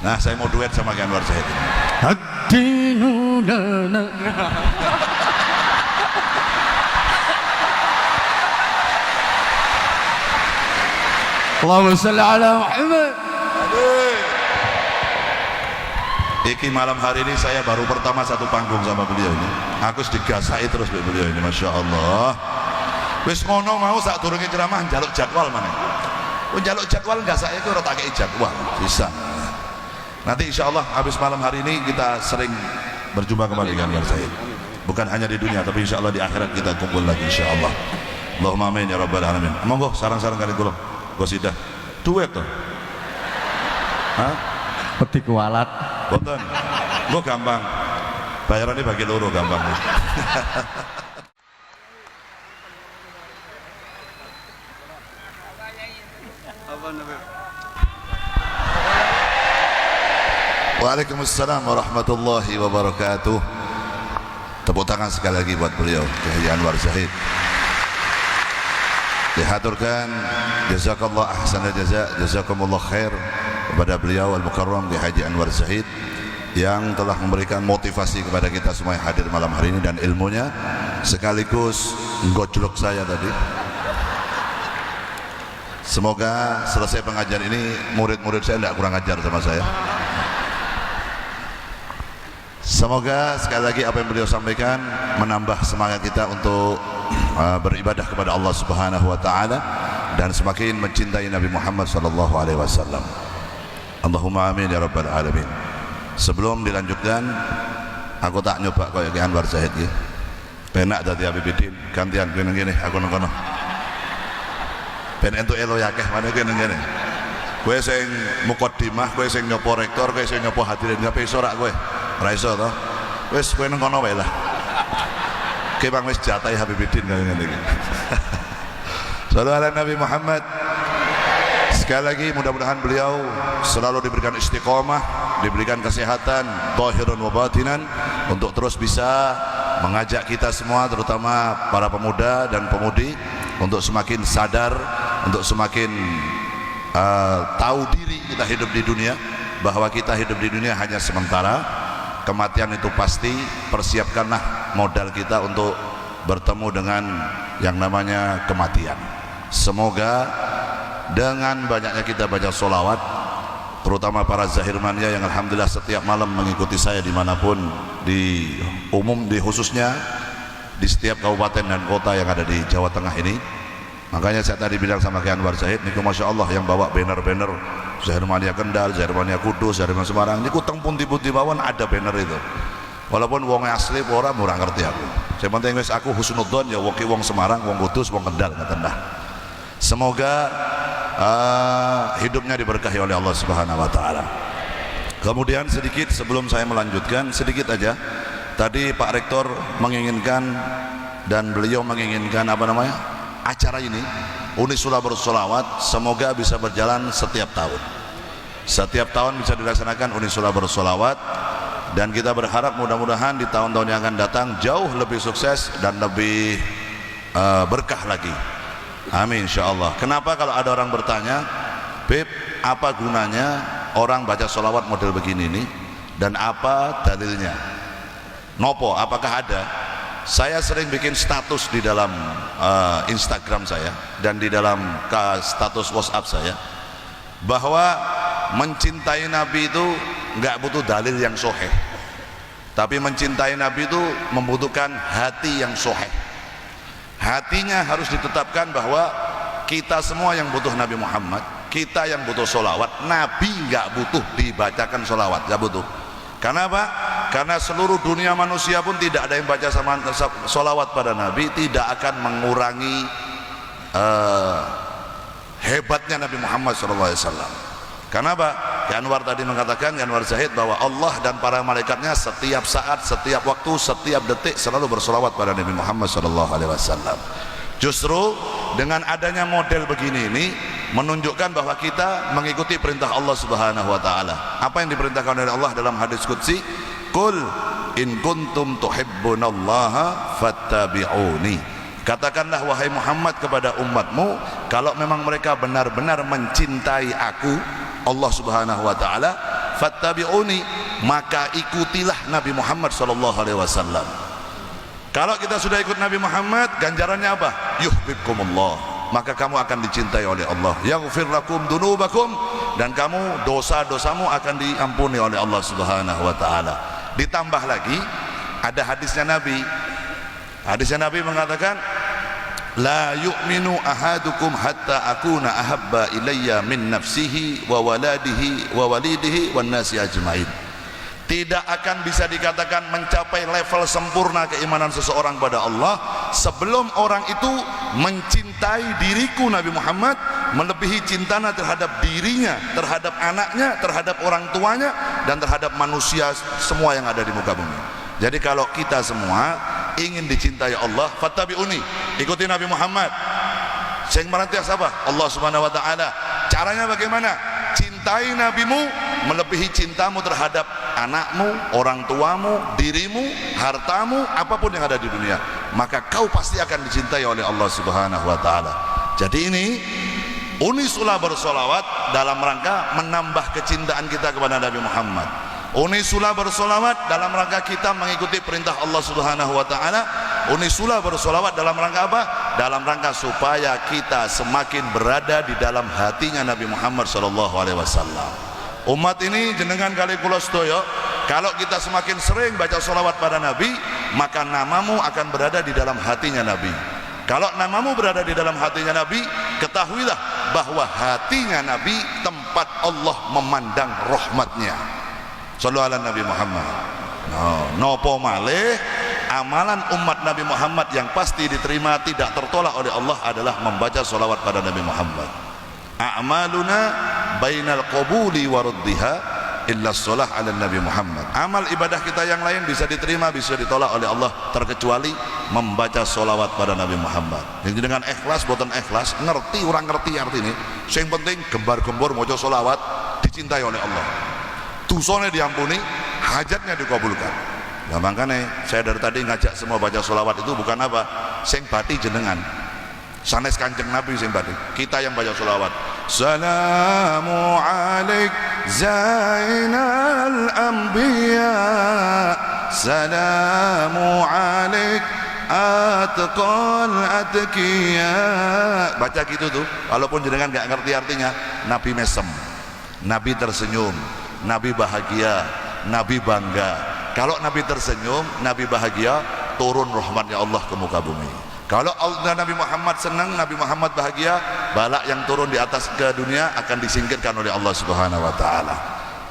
Nah, saya mau duet sama Ki Anwar Zahid. Allahumma shalli ala Muhammad. Iki malam hari ini saya baru pertama satu panggung sama beliau ini. Aku digasai terus beliau ini, masya Allah. Wis ngono mau sak durunge ceramah njaluk jadwal mana? Njaluk jadwal enggak saya itu ora tak kei jadwal. Bisa. Nanti insya Allah habis malam hari ini kita sering berjumpa kembali dengan Zahid. Bukan hanya di dunia tapi insya Allah di akhirat kita kumpul lagi insya Allah. Allahumma amin ya rabbal alamin. Monggo sarang-sarang kali kula. Gosidah. Duet toh. Hah? Peti kualat. Boten. Engko gampang. Bayarannya bagi loro gampang. Waalaikumsalam warahmatullahi wabarakatuh. Tepuk tangan sekali lagi buat beliau, Kiai Anwar Zahid. Dihaturkan jazakallah ahsanal jaza, jazakumullah khair kepada beliau Al-Mukarram Kiai Haji Anwar Zahid yang telah memberikan motivasi kepada kita semua yang hadir malam hari ini dan ilmunya sekaligus gojlok saya tadi. Semoga selesai pengajian ini murid-murid saya tidak kurang ajar sama saya. Semoga sekali lagi apa yang beliau sampaikan menambah semangat kita untuk beribadah kepada Allah Subhanahu wa taala dan semakin mencintai Nabi Muhammad sallallahu alaihi wasallam. Allahumma amin ya rabbal alamin. Sebelum dilanjutkan, aku tak nyoba koyo Ki Anwar Zahid iki. Penak dadi Habibidin, gantian kowe nang kene, aku nang kono. Ben entuk elo yakeh maneh kowe nang kene. Kowe sing mukaddimah, kowe sing nyopo rektor, kowe sing nyopo hadirin, ngape iso rak kowe? Ora iso to. Wis kowe nang kono wae lah. Kowe bang wis jatahi Habibidin kaya ngene iki. Sallallahu alaihi Nabi Muhammad. Sekali lagi mudah-mudahan beliau selalu diberikan istiqomah, diberikan kesehatan zahirun wa batinan untuk terus bisa mengajak kita semua terutama para pemuda dan pemudi untuk semakin sadar, untuk semakin tahu diri kita hidup di dunia, bahwa kita hidup di dunia hanya sementara, kematian itu pasti. Persiapkanlah modal kita untuk bertemu dengan yang namanya kematian. Semoga dengan banyaknya kita baca sholawat, terutama para zahirmania yang alhamdulillah setiap malam mengikuti saya dimanapun, di umum, di khususnya di setiap kabupaten dan kota yang ada di Jawa Tengah ini. Makanya saya tadi bilang sama Ki Anwar Zahid niku masya Allah yang bawa banner-banner Zahirmania Kendal, Zahirmania Kudus, Zahirmania Semarang niku teng pundi-pundi mawon ada banner itu. Walaupun wong asli ora murah ngerti aku. Saya penting wis aku husnudzon ya wong Semarang, wong Kudus, wong Kendal ngoten dah. Semoga hidupnya diberkahi oleh Allah Subhanahu wa taala. Kemudian sedikit sebelum saya melanjutkan, sedikit aja. Tadi Pak Rektor menginginkan dan beliau menginginkan apa namanya? Acara ini Unisula Bersolawat semoga bisa berjalan setiap tahun. Setiap tahun bisa dilaksanakan Unisula Bersolawat dan kita berharap mudah-mudahan di tahun-tahun yang akan datang jauh lebih sukses dan lebih berkah lagi. Amin insyaallah. Kenapa kalau ada orang bertanya, Beb, apa gunanya orang baca sholawat model begini nih dan apa dalilnya? Nopo, apakah ada? Saya sering bikin status di dalam Instagram saya dan di dalam status WhatsApp saya bahwa mencintai Nabi itu nggak butuh dalil yang sahih, tapi mencintai Nabi itu membutuhkan hati yang sahih. Hatinya harus ditetapkan bahwa kita semua yang butuh Nabi Muhammad, kita yang butuh sholawat. Nabi nggak butuh dibacakan sholawat, nggak butuh. Karena apa? Karena seluruh dunia manusia pun tidak ada yang baca sama sholawat pada Nabi, tidak akan mengurangi hebatnya Nabi Muhammad SAW. Karena apa? Ki Anwar tadi mengatakan, Ki Anwar Zahid, bahwa Allah dan para malaikatnya setiap saat, setiap waktu, setiap detik selalu bersolawat pada Nabi Muhammad SAW. Justru dengan adanya model begini ini menunjukkan bahwa kita mengikuti perintah Allah Subhanahu wa taala. Apa yang diperintahkan oleh Allah dalam hadis qudsi? Qul in kuntum tuhibbunallaha fattabi'uni. Katakanlah wahai Muhammad kepada umatmu, kalau memang mereka benar-benar mencintai aku, Allah Subhanahu wa taala, fattabi'uni, maka ikutilah Nabi Muhammad sallallahu alaihi wasallam. Kalau kita sudah ikut Nabi Muhammad, ganjarannya apa? Yuhibbukumullah, maka kamu akan dicintai oleh Allah. Yaghfir lakum dunubakum, dan kamu dosa-dosamu akan diampuni oleh Allah Subhanahu wa taala. Ditambah lagi ada hadisnya Nabi. Hadisnya Nabi mengatakan, la yu'minu ahadukum hatta akuna ahabba ilayya min nafsihi wa waladihi wa walidihi wan nasi ajmain. Tidak akan bisa dikatakan mencapai level sempurna keimanan seseorang pada Allah sebelum orang itu mencintai diriku Nabi Muhammad melebihi cintanya terhadap dirinya, terhadap anaknya, terhadap orang tuanya, dan terhadap manusia semua yang ada di muka bumi. Jadi kalau kita semua ingin dicintai Allah, fattabi'uni, ikuti Nabi Muhammad. Sing merantias apa? Allah Subhanahu wa taala. Caranya bagaimana? Cintai nabimu melebihi cintamu terhadap anakmu, orang tuamu, dirimu, hartamu, apapun yang ada di dunia, maka kau pasti akan dicintai oleh Allah Subhanahu wa taala. Jadi ini unisulah bersolawat dalam rangka menambah kecintaan kita kepada Nabi Muhammad. Unisulah bersolawat dalam rangka kita mengikuti perintah Allah Subhanahu wa taala. Unisulah bersolawat dalam rangka apa? Dalam rangka supaya kita semakin berada di dalam hatinya Nabi Muhammad sallallahu alaihi wasallam. Umat ini jenengan kali kula sedaya, kalau kita semakin sering baca solawat pada Nabi, maka namamu akan berada di dalam hatinya Nabi. Kalau namamu berada di dalam hatinya Nabi, ketahuilah bahwa hatinya Nabi tempat Allah memandang rahmatnya. Sallallahu ala Nabi Muhammad. Nopo malih amalan umat Nabi Muhammad yang pasti diterima tidak tertolak oleh Allah adalah membaca solawat pada Nabi Muhammad. A'maluna bainal qabuli wa raddiha illa shalah ala Nabi Muhammad. Amal ibadah kita yang lain bisa diterima, bisa ditolak oleh Allah terkecuali membaca solawat pada Nabi Muhammad. Yang dengan ikhlas, boten ikhlas, ngerti orang ngerti arti ini. Yang penting gembar-gembor maca solawat dicintai oleh Allah. Dosane diampuni, hajatnya dikabulkan. Nah makanya saya dari tadi ngajak semua baca solawat itu bukan apa, sing bati jenengan, sanes kanjeng Nabi sing bati, kita yang baca solawat. Salamu alaik zainal anbiya, salamu alaik atqal atqiya. Baca gitu tuh, walaupun jenengan gak ngerti artinya. Nabi mesem, Nabi tersenyum, Nabi bahagia, Nabi bangga. Kalau Nabi tersenyum, Nabi bahagia, turun rahmatnya Allah ke muka bumi. Kalau Nabi Muhammad senang, Nabi Muhammad bahagia, balak yang turun di atas ke dunia akan disingkirkan oleh Allah Subhanahu wa taala.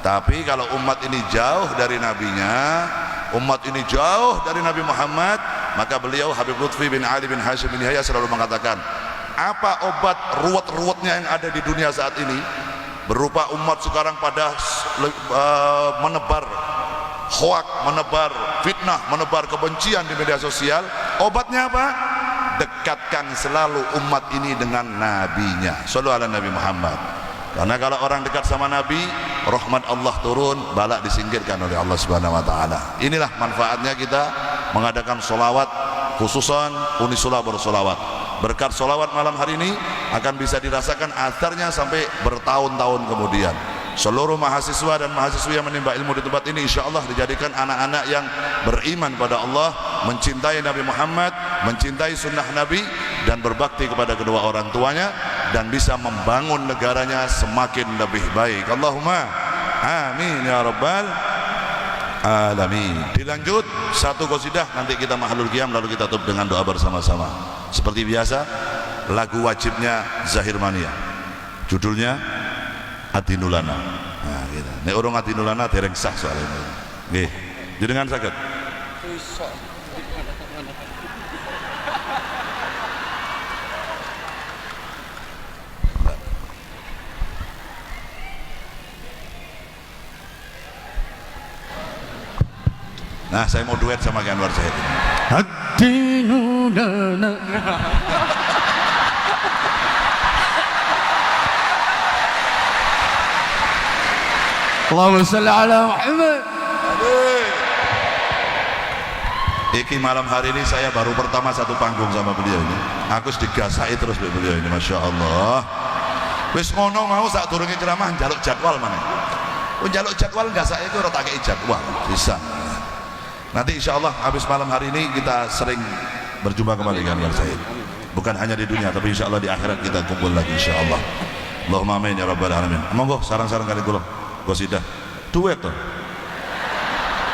Tapi kalau umat ini jauh dari nabinya, umat ini jauh dari Nabi Muhammad, maka beliau Habib Lutfi bin Ali bin Hashim bin Yahya selalu mengatakan, apa obat ruwet-ruwetnya yang ada di dunia saat ini? Berupa umat sekarang pada menebar hoak, menebar fitnah, menebar kebencian di media sosial. Obatnya apa? Dekatkan selalu umat ini dengan nabinya. Sallallahu ala Nabi Muhammad. Karena kalau orang dekat sama Nabi, rahmat Allah turun, balak disingkirkan oleh Allah Subhanahu wa taala. Inilah manfaatnya kita mengadakan solawat, khususan unisulah bersolawat. Berkat solawat malam hari ini akan bisa dirasakan atharnya sampai bertahun-tahun kemudian. Seluruh mahasiswa dan mahasiswi yang menimba ilmu di tempat ini insya Allah dijadikan anak-anak yang beriman pada Allah, mencintai Nabi Muhammad, mencintai sunnah Nabi, dan berbakti kepada kedua orang tuanya, dan bisa membangun negaranya semakin lebih baik. Allahumma amin ya rabbal alamin. Dilanjut satu qasidah, nanti kita mahalul qiyam, lalu kita tutup dengan doa bersama-sama. Seperti biasa, lagu wajibnya Zahir Mania, judulnya Adinulana. Nah, gitu. Nek urung Adinulana dereng sah soalnya. Nggih. Jenengan saged. Nah, saya mau duet sama Anwar Zahid ini. Adinulana. Allahumma salli ala Muhammad. Iki malam hari ini saya baru pertama satu panggung sama beliau ini. Aku digasai terus beliau ini, masya Allah. Wis ngono mau sak durunge ceramah njaluk jadwal mana. Njaluk jadwal enggak saya itu rata kayak jadwal bisa. Nanti insya Allah habis malam hari ini kita sering berjumpa kembali kan Yang Said. Bukan hanya di dunia tapi insya Allah di akhirat kita kumpul lagi insya Allah. Allahumma amin ya rabbal alamin. Monggo sarang-sarang kali kula gosidah duet tuh.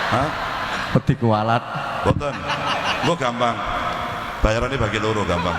Hah? Peti kualat. Boten. Gua gampang. Bayarannya bagi loro gampang.